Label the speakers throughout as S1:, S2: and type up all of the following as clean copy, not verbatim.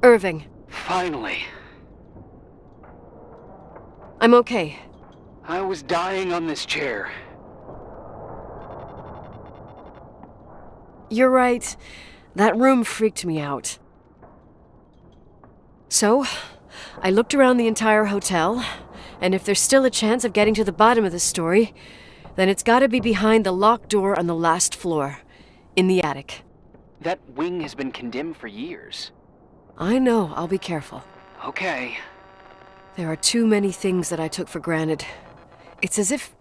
S1: Irving.
S2: Finally.
S1: I'm okay.
S2: I was dying on this chair.
S1: You're right. That room freaked me out. So, I looked around the entire hotel, and if there's still a chance of getting to the bottom of this story, then it's gotta be behind the locked door on the last floor, in the attic.
S2: That wing has been condemned for years.
S1: I know, I'll be careful.
S2: Okay.
S1: There are too many things that I took for granted. It's as if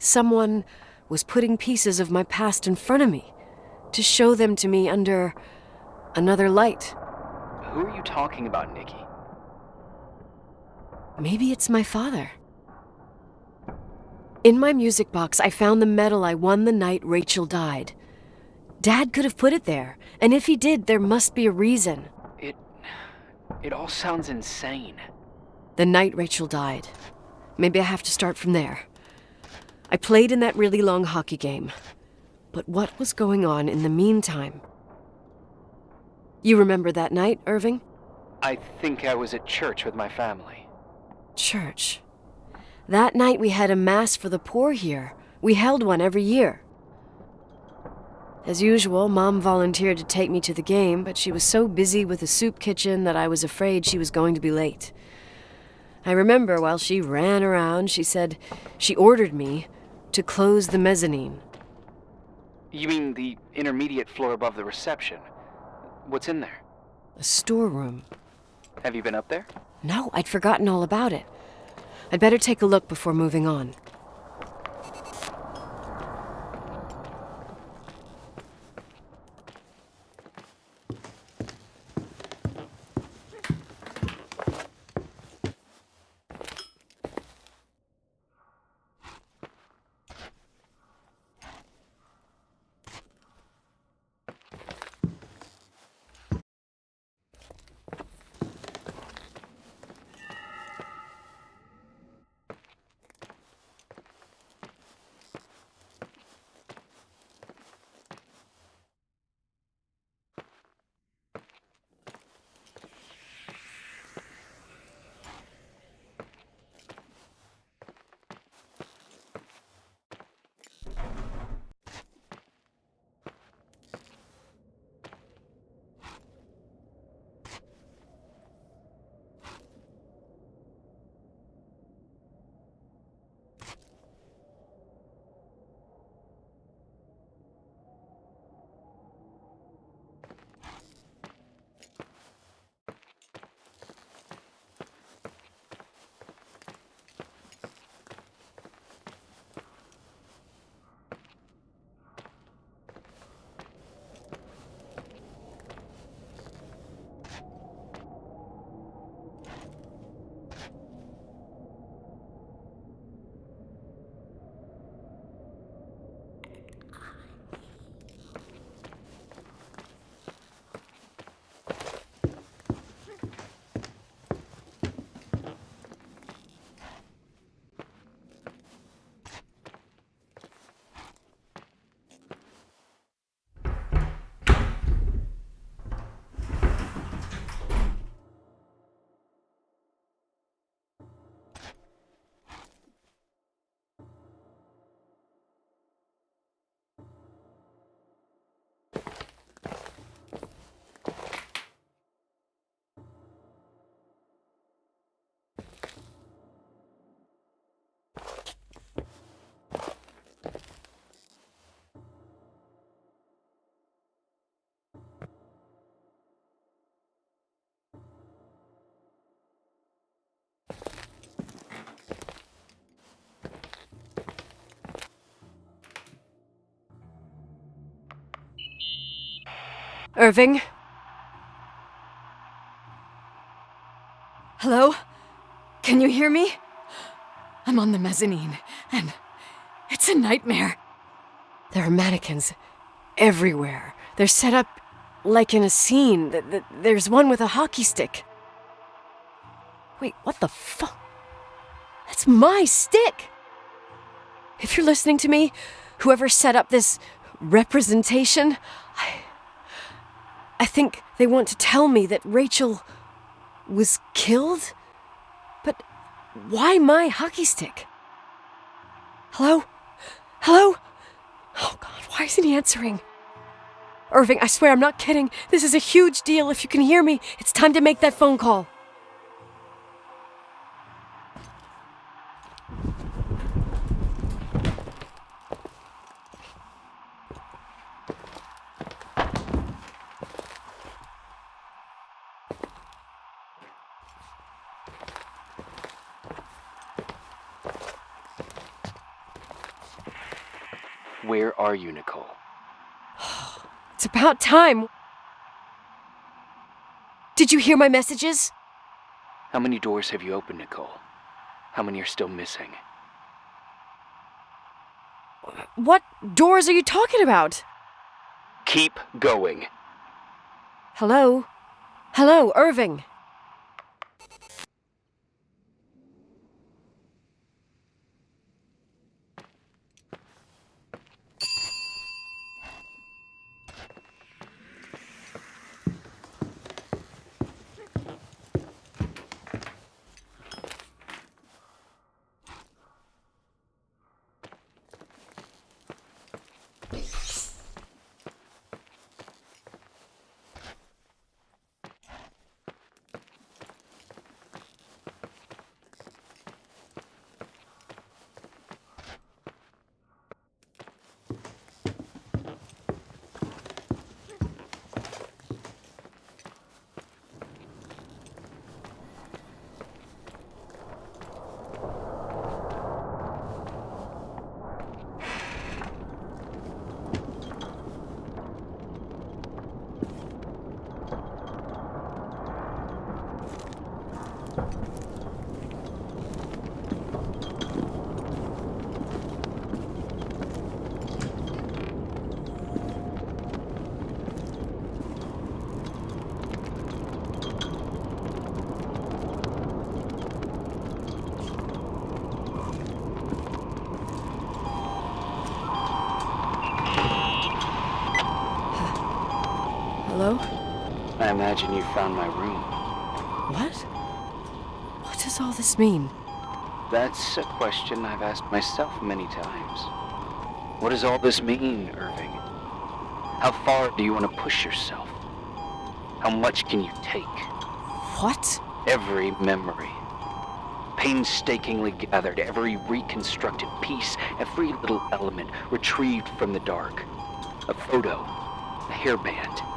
S1: someone was putting pieces of my past in front of me to show them to me under another light.
S2: Who are you talking about, Nikki?
S1: Maybe it's my father. In my music box, I found the medal I won the night Rachel died. Dad could have put it there, and if he did, there must be a reason.
S2: It all sounds insane.
S1: The night Rachel died. Maybe I have to start from there. I played in that really long hockey game. But what was going on in the meantime? You remember that night, Irving?
S2: I think I was at church with my family.
S1: Church. That night we had a mass for the poor here. We held one every year. As usual, Mom volunteered to take me to the game, but she was so busy with the soup kitchen that I was afraid she was going to be late. I remember while she ran around, she said she ordered me to close the mezzanine.
S2: You mean the intermediate floor above the reception? What's in there?
S1: A storeroom.
S2: Have you been up there?
S1: No, I'd forgotten all about it. I'd better take a look before moving on. Irving? Hello? Can you hear me? I'm on the mezzanine, and it's a nightmare. There are mannequins everywhere. They're set up like in a scene. There's one with a hockey stick. Wait, what the fuck? That's my stick! If you're listening to me, whoever set up this representation, I think they want to tell me that Rachel was killed? But why my hockey stick? Hello? Hello? Oh God, why isn't he answering? Irving, I swear I'm not kidding. This is a huge deal. If you can hear me, it's time to make that phone call.
S2: Where are you, Nicole?
S1: It's about time. Did you hear my messages?
S2: How many doors have you opened, Nicole? How many are still missing?
S1: What doors are you talking about?
S2: Keep going.
S1: Hello? Hello, Irving. Hello?
S2: I imagine you found my room.
S1: What? What does all this mean?
S2: That's a question I've asked myself many times. What does all this mean, Irving? How far do you want to push yourself? How much can you take?
S1: What?
S2: Every memory. Painstakingly gathered, every reconstructed piece, every little element retrieved from the dark. A photo, a hairband,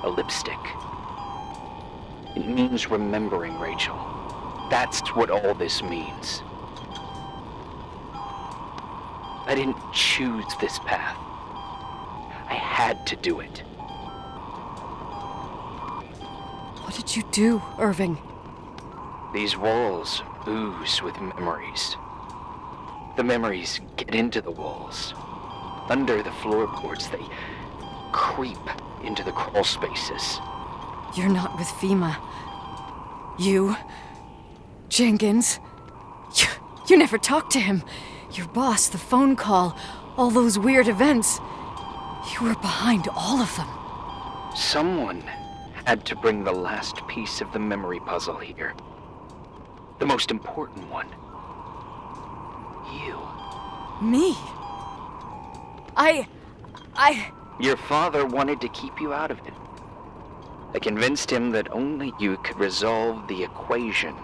S2: a lipstick. It means remembering, Rachel. That's what all this means. I didn't choose this path. I had to do it.
S1: What did you do, Irving?
S2: These walls ooze with memories. The memories get into the walls. Under the floorboards, they creep into the crawl spaces.
S1: You're not with FEMA. You... Jenkins... You never talked to him. Your boss, the phone call, all those weird events. You were behind all of them.
S2: Someone had to bring the last piece of the memory puzzle here. The most important one. You.
S1: Me?
S2: Your father wanted to keep you out of it. I convinced him that only you could resolve the equation,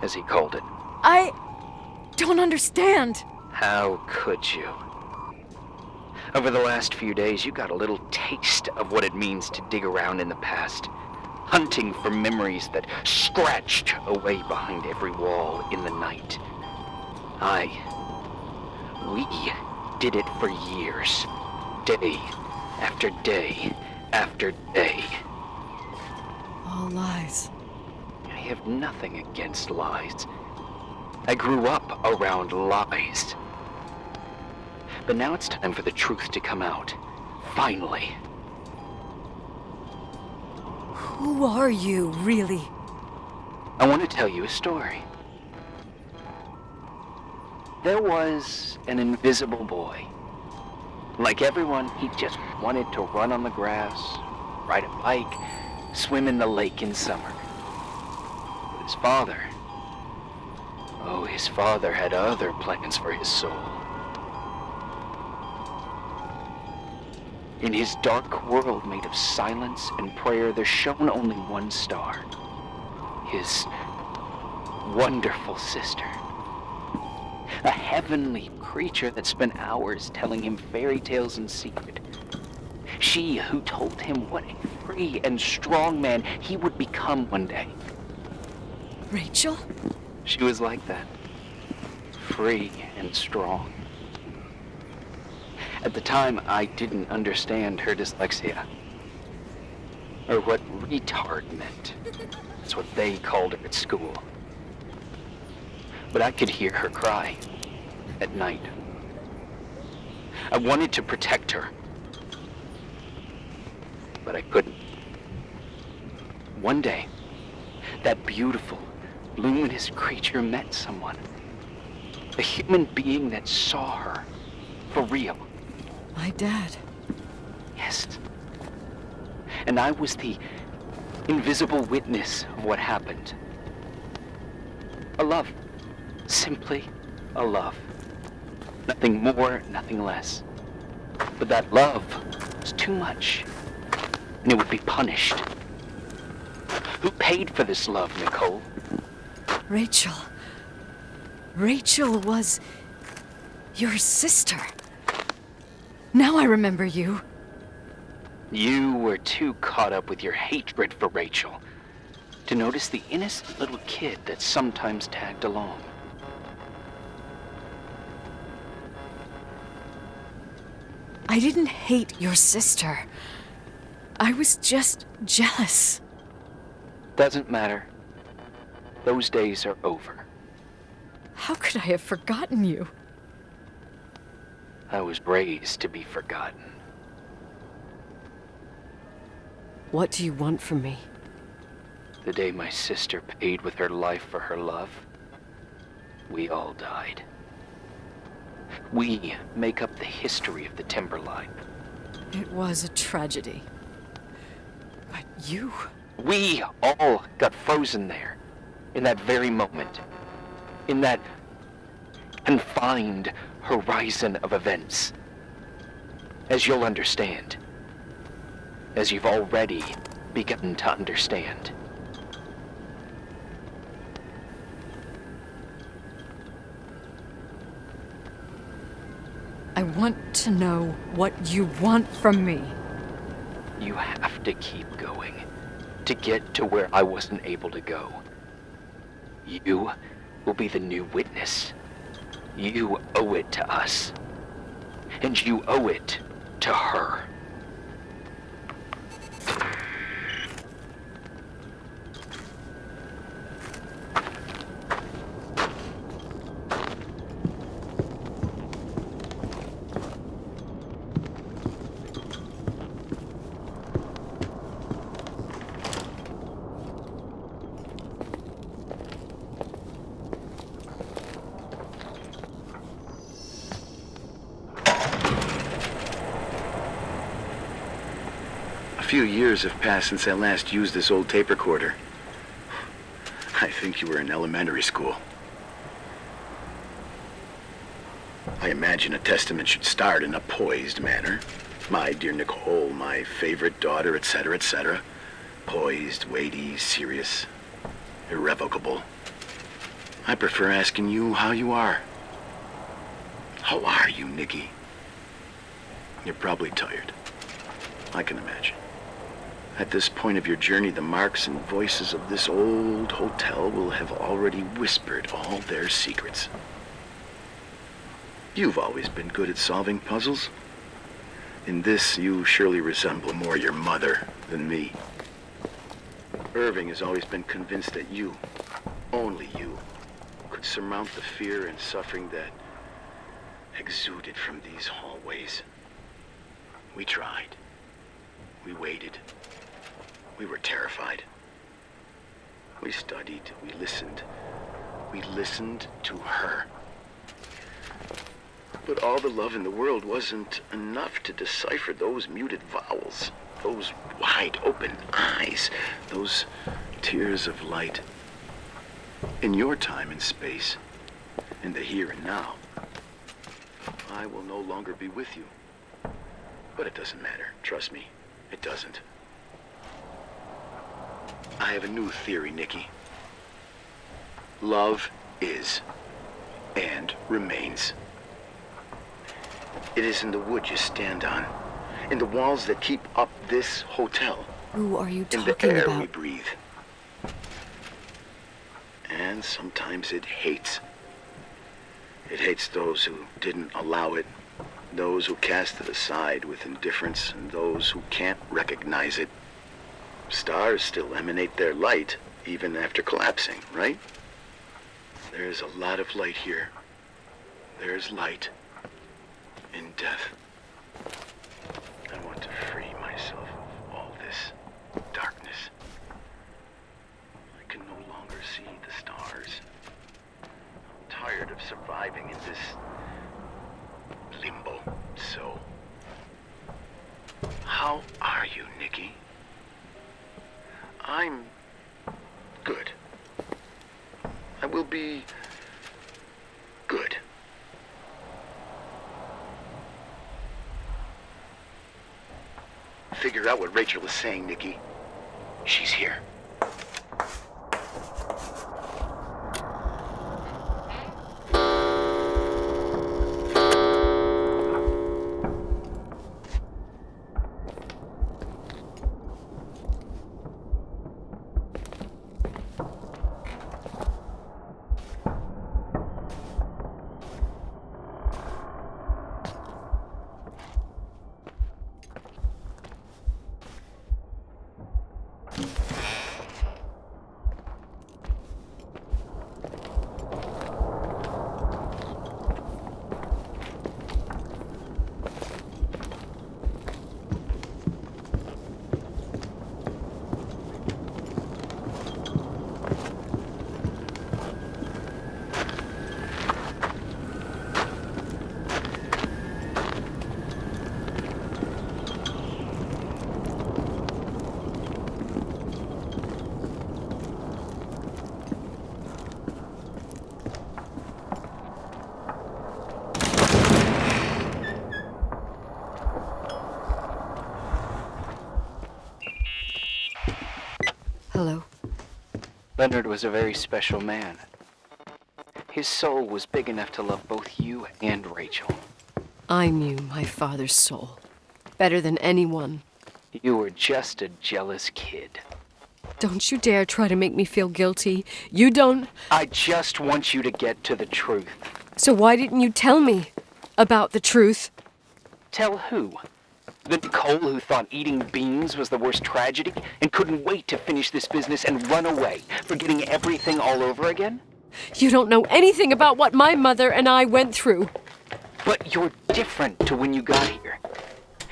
S2: as he called it.
S1: I don't understand.
S2: How could you? Over the last few days, you got a little taste of what it means to dig around in the past, hunting for memories that scratched away behind every wall in the night. We did it for years, day after day after day.
S1: All lies.
S2: I have nothing against lies. I grew up around lies. But now it's time for the truth to come out. Finally.
S1: Who are you, really?
S2: I want to tell you a story. There was an invisible boy. Like everyone, he just wanted to run on the grass, ride a bike, swim in the lake in summer. But his father, oh, his father had other plans for his soul. In his dark world made of silence and prayer, there shone only one star. His wonderful sister. A heavenly creature that spent hours telling him fairy tales in secret. She who told him what a free and strong man he would become one day.
S1: Rachel?
S2: She was like that. Free and strong. At the time, I didn't understand her dyslexia. Or what retard meant. That's what they called her at school. But I could hear her cry at night. I wanted to protect her. But I couldn't. One day, that beautiful, luminous creature met someone. A human being that saw her for real.
S1: My dad.
S2: Yes. And I was the invisible witness of what happened. A love. Simply a love. Nothing more, nothing less. But that love was too much, and it would be punished. Who paid for this love, Nicole?
S1: Rachel. Rachel was your sister. Now I remember you.
S2: You were too caught up with your hatred for Rachel to notice the innocent little kid that sometimes tagged along.
S1: I didn't hate your sister. I was just jealous.
S2: Doesn't matter. Those days are over.
S1: How could I have forgotten you?
S2: I was raised to be forgotten.
S1: What do you want from me?
S2: The day my sister paid with her life for her love, we all died. We make up the history of the Timberline.
S1: It was a tragedy. But you...
S2: We all got frozen there, in that very moment. In that confined horizon of events. As you'll understand. As you've already begun to understand.
S1: I want to know what you want from me.
S2: You have to keep going to get to where I wasn't able to go. You will be the new witness. You owe it to us. And you owe it to her.
S3: A few years have passed since I last used this old tape recorder. I think you were in elementary school. I imagine a testament should start in a poised manner. My dear Nicole, my favorite daughter, etc., etc. Poised, weighty, serious, irrevocable. I prefer asking you how you are. How are you, Nikki? You're probably tired. I can imagine. At this point of your journey, the marks and voices of this old hotel will have already whispered all their secrets. You've always been good at solving puzzles. In this, you surely resemble more your mother than me. Irving has always been convinced that you, only you, could surmount the fear and suffering that exuded from these hallways. We tried. We waited. We were terrified. We studied. We listened. We listened to her. But all the love in the world wasn't enough to decipher those muted vowels. Those wide open eyes, those tears of light. In your time and space, in the here and now, I will no longer be with you. But it doesn't matter. Trust me, it doesn't. I have a new theory, Nikki. Love is and remains. It is in the wood you stand on, in the walls that keep up this hotel,
S1: Who are you
S3: in the
S1: talking
S3: air we
S1: about?
S3: breathe. And sometimes it hates. It hates those who didn't allow it, those who cast it aside with indifference, and those who can't recognize it. Stars still emanate their light, even after collapsing, right? There's a lot of light here. There's light in death. I want to free myself of all this darkness. I can no longer see the stars. I'm tired of surviving in this limbo. So, how are you, Nikki? I'm good. I will be good. Figure out what Rachel is saying, Nikki. She's here.
S1: Hello.
S2: Leonard was a very special man. His soul was big enough to love both you and Rachel.
S1: I knew my father's soul better than anyone.
S2: You were just a jealous kid.
S1: Don't you dare try to make me feel guilty. You don't...
S2: I just want you to get to the truth.
S1: So why didn't you tell me about the truth?
S2: Tell who? The Nicole who thought eating beans was the worst tragedy and couldn't wait to finish this business and run away, forgetting everything all over again?
S1: You don't know anything about what my mother and I went through.
S2: But you're different to when you got here.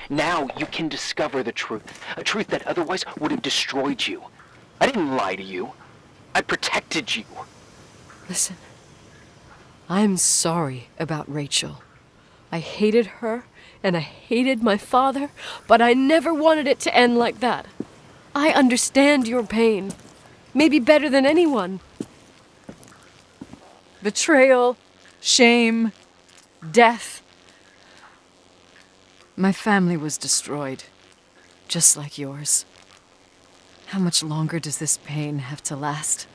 S2: Now you can discover the truth, a truth that otherwise would have destroyed you. I didn't lie to you. I protected you.
S1: Listen, I'm sorry about Rachel. I hated her, and I hated my father, but I never wanted it to end like that. I understand your pain, maybe better than anyone. Betrayal, shame, death. My family was destroyed, just like yours. How much longer does this pain have to last?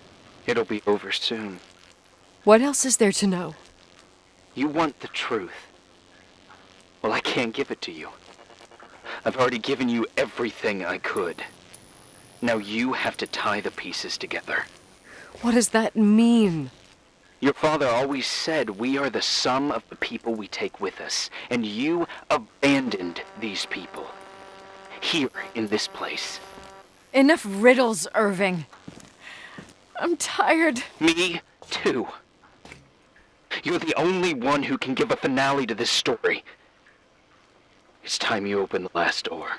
S2: It'll be over soon.
S1: What else is there to know?
S2: You want the truth. Well, I can't give it to you. I've already given you everything I could. Now you have to tie the pieces together.
S1: What does that mean?
S2: Your father always said we are the sum of the people we take with us, and you abandoned these people. Here, in this place.
S1: Enough riddles, Irving. I'm tired.
S2: Me, too. You're the only one who can give a finale to this story. It's time you open the last door.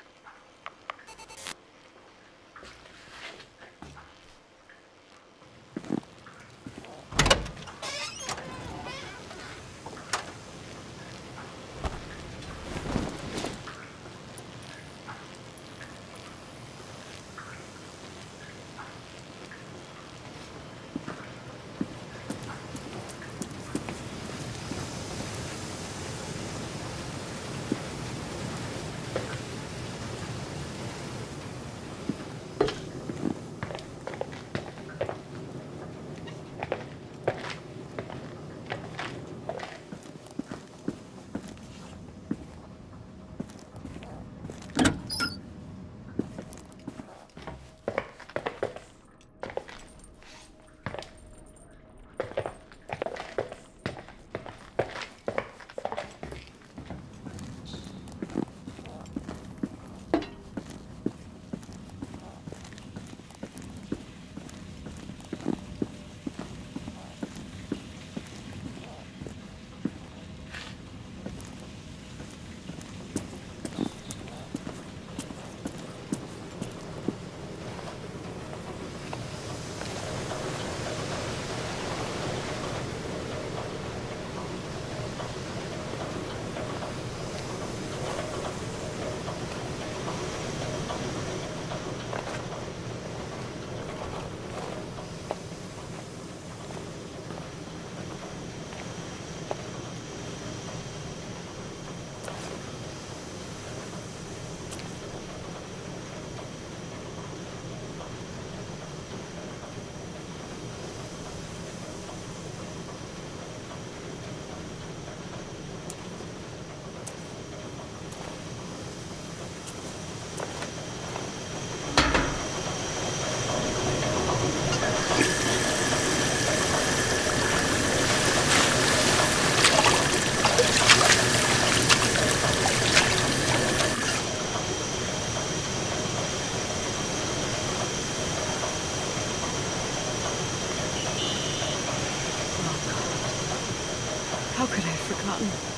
S1: forgotten.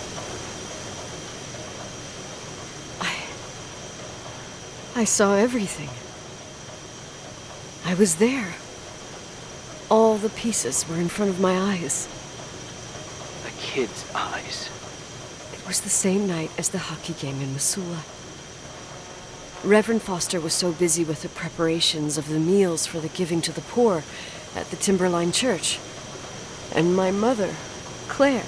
S1: I saw everything. I was there. All the pieces were in front of my eyes.
S2: A kid's eyes.
S1: It was the same night as the hockey game in Missoula. Reverend Foster was so busy with the preparations of the meals for the giving to the poor at the Timberline Church. And my mother, Claire,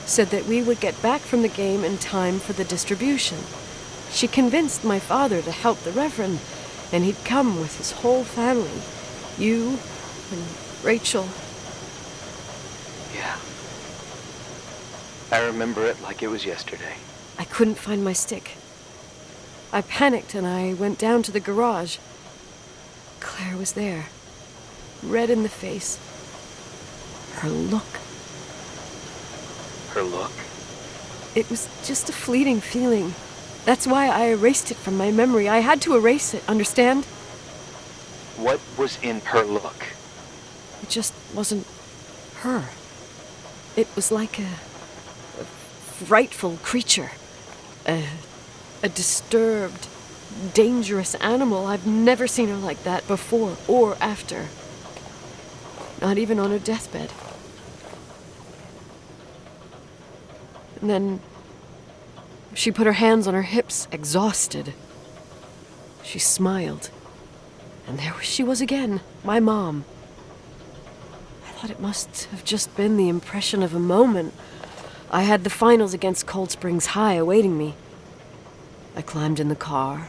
S1: said that we would get back from the game in time for the distribution. She convinced my father to help the Reverend, and he'd come with his whole family. You and Rachel.
S2: Yeah. I remember it like it was yesterday.
S1: I couldn't find my stick. I panicked and I went down to the garage. Claire was there, red in the face. Her look.
S2: Her look?
S1: It was just a fleeting feeling. That's why I erased it from my memory. I had to erase it, understand?
S2: What was in her look?
S1: It just wasn't her. It was like a frightful creature. A disturbed, dangerous animal. I've never seen her like that before or after. Not even on her deathbed. And then she put her hands on her hips, exhausted. She smiled. And there she was again, my mom. I thought it must have just been the impression of a moment. I had the finals against Cold Springs High awaiting me. I climbed in the car,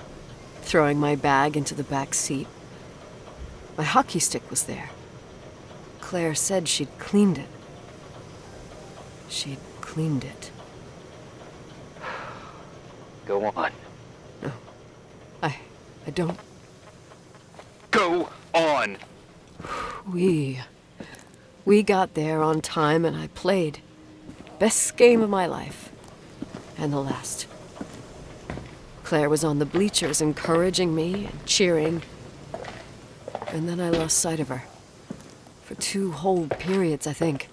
S1: throwing my bag into the back seat. My hockey stick was there. Claire said she'd cleaned it. She'd cleaned it.
S2: Go on.
S1: No, I don't.
S2: Go on!
S1: We got there on time and I played. Best game of my life. And the last. Claire was on the bleachers encouraging me and cheering. And then I lost sight of her. For 2 whole periods, I think.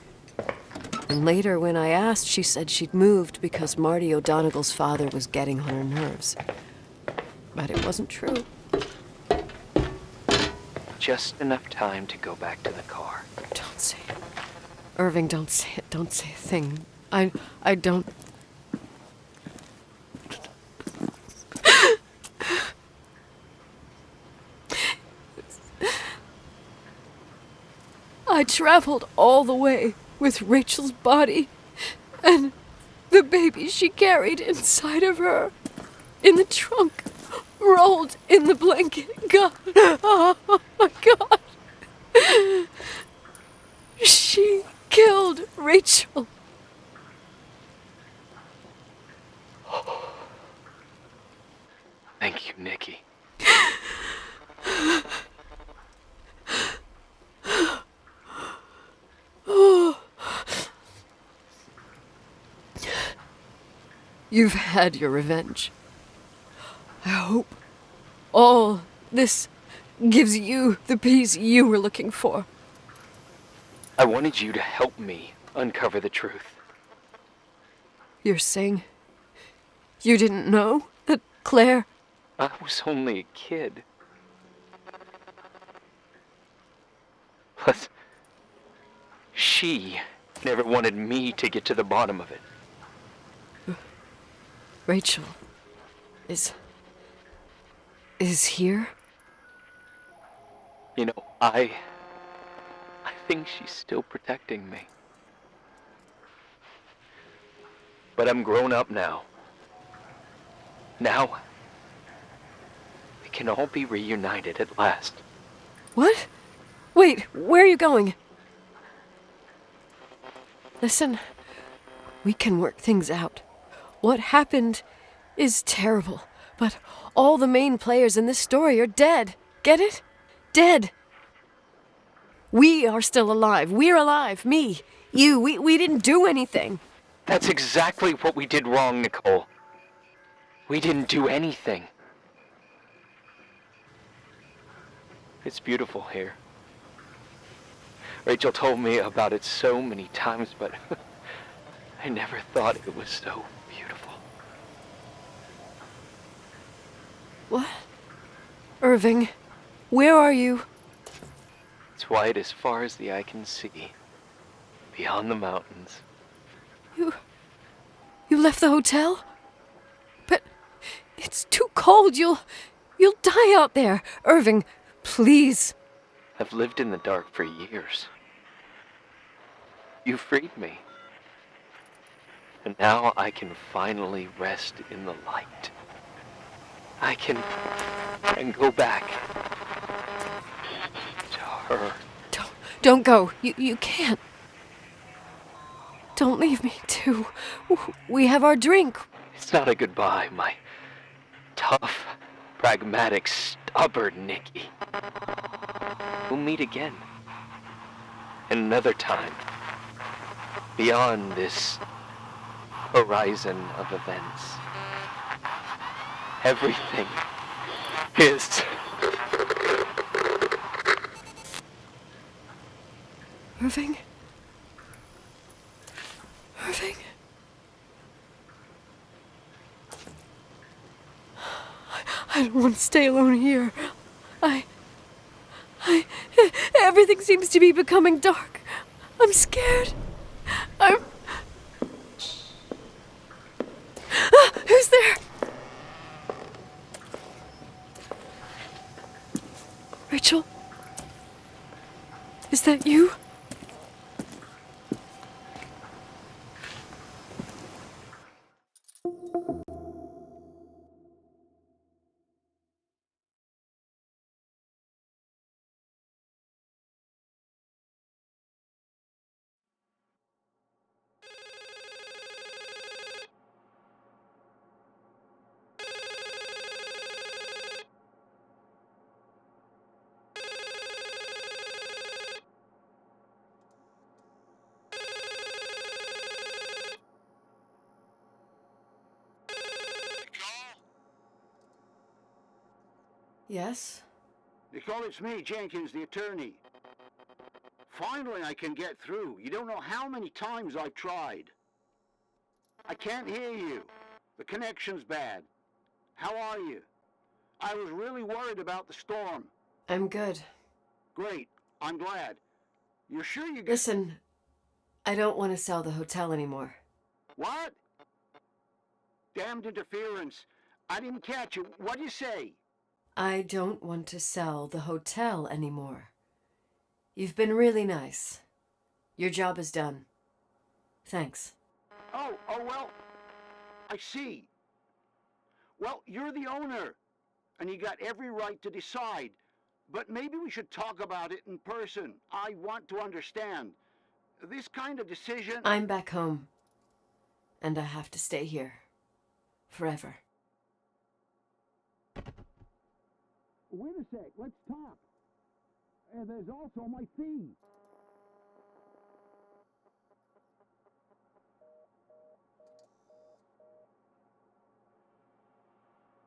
S1: And later, when I asked, she said she'd moved because Marty O'Donegal's father was getting on her nerves. But it wasn't true.
S2: Just enough time to go back to the car.
S1: Don't say it. Irving, don't say it. Don't say a thing. I don't... I traveled all the way with Rachel's body and the baby she carried inside of her in the trunk, rolled in the blanket. God, oh my God. She killed Rachel.
S2: Thank you, Nikki.
S1: You've had your revenge. I hope all this gives you the peace you were looking for.
S2: I wanted you to help me uncover the truth.
S1: You're saying you didn't know that Claire...
S2: I was only a kid. Plus, she never wanted me to get to the bottom of it.
S1: Rachel is here?
S2: You know, I think she's still protecting me. But I'm grown up now. Now, we can all be reunited at last.
S1: What? Wait, where are you going? Listen, we can work things out. What happened is terrible, but all the main players in this story are dead. Get it? Dead. We are still alive. We're alive. Me, you, we didn't do anything.
S2: That's exactly what we did wrong, Nicole. We didn't do anything. It's beautiful here. Rachel told me about it so many times, but I I never thought it was so beautiful.
S1: What? Irving, where are you?
S2: It's white as far as the eye can see, beyond the mountains.
S1: You left the hotel? But it's too cold. You'll die out there. Irving, please.
S2: I've lived in the dark for years. You freed me. And now I can finally rest in the light. I can go back to her.
S1: Don't go. You can't. Don't leave me, too. We have our drink.
S2: It's not a goodbye, my tough, pragmatic, stubborn Nikki. We'll meet again. And another time. Beyond this horizon of events. Everything is...
S1: Irving? Irving? I don't want to stay alone here. Everything seems to be becoming dark. I'm scared. Who's there? Rachel? Is that you? Yes?
S4: Nicole, it's me, Jenkins, the attorney. Finally, I can get through. You don't know how many times I've tried. I can't hear you. The connection's bad. How are you? I was really worried about the storm.
S1: I'm good.
S4: Great. I'm glad. You're sure you...
S1: Listen, I don't want to sell the hotel anymore.
S4: What? Damned interference. I didn't catch you. What'd you say?
S1: I don't want to sell the hotel anymore. You've been really nice. Your job is done. Thanks.
S4: Oh, well, I see. Well, you're the owner, and you got every right to decide. But maybe we should talk about it in person. I want to understand. This kind of decision...
S1: I'm back home, and I have to stay here. Forever.
S4: Wait a sec, let's talk. There's also my fee.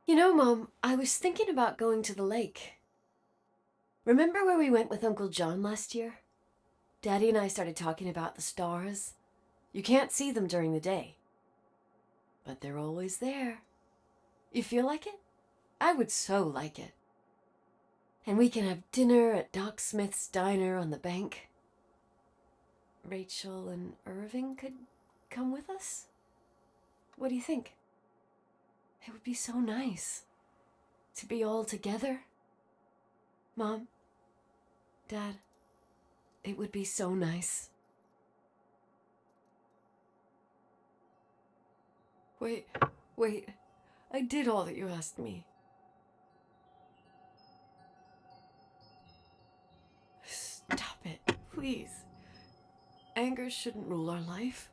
S1: You know, Mom, I was thinking about going to the lake. Remember where we went with Uncle John last year? Daddy and I started talking about the stars. You can't see them during the day, but they're always there. You feel like it? I would so like it. And we can have dinner at Doc Smith's diner on the bank. Rachel and Irving could come with us? What do you think? It would be so nice to be all together. Mom, Dad, it would be so nice. Wait, I did all that you asked me. Stop it, please. Anger shouldn't rule our life.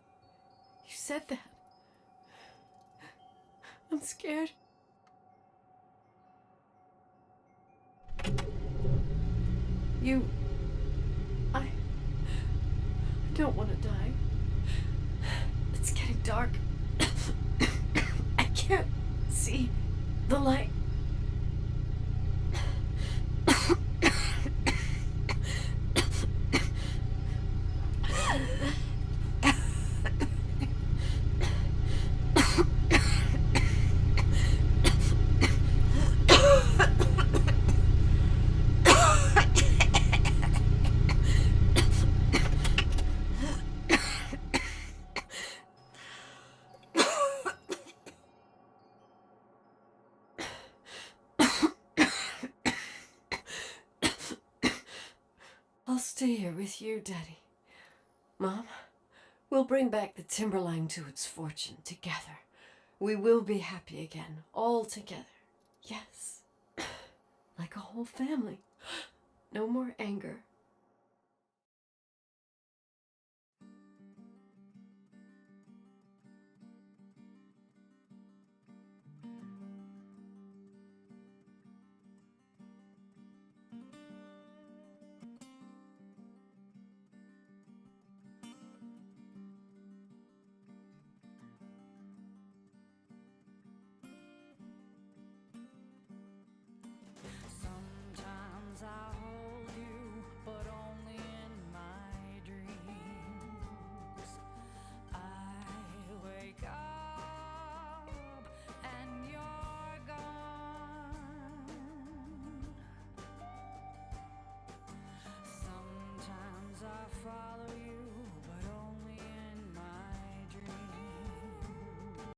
S1: You said that. I'm scared. I don't want to die. It's getting dark. I can't see the light. I'll stay here with you, Daddy. Mom, we'll bring back the Timberline to its fortune together. We will be happy again, all together. Yes. Like a whole family. No more anger.
S5: Sometimes I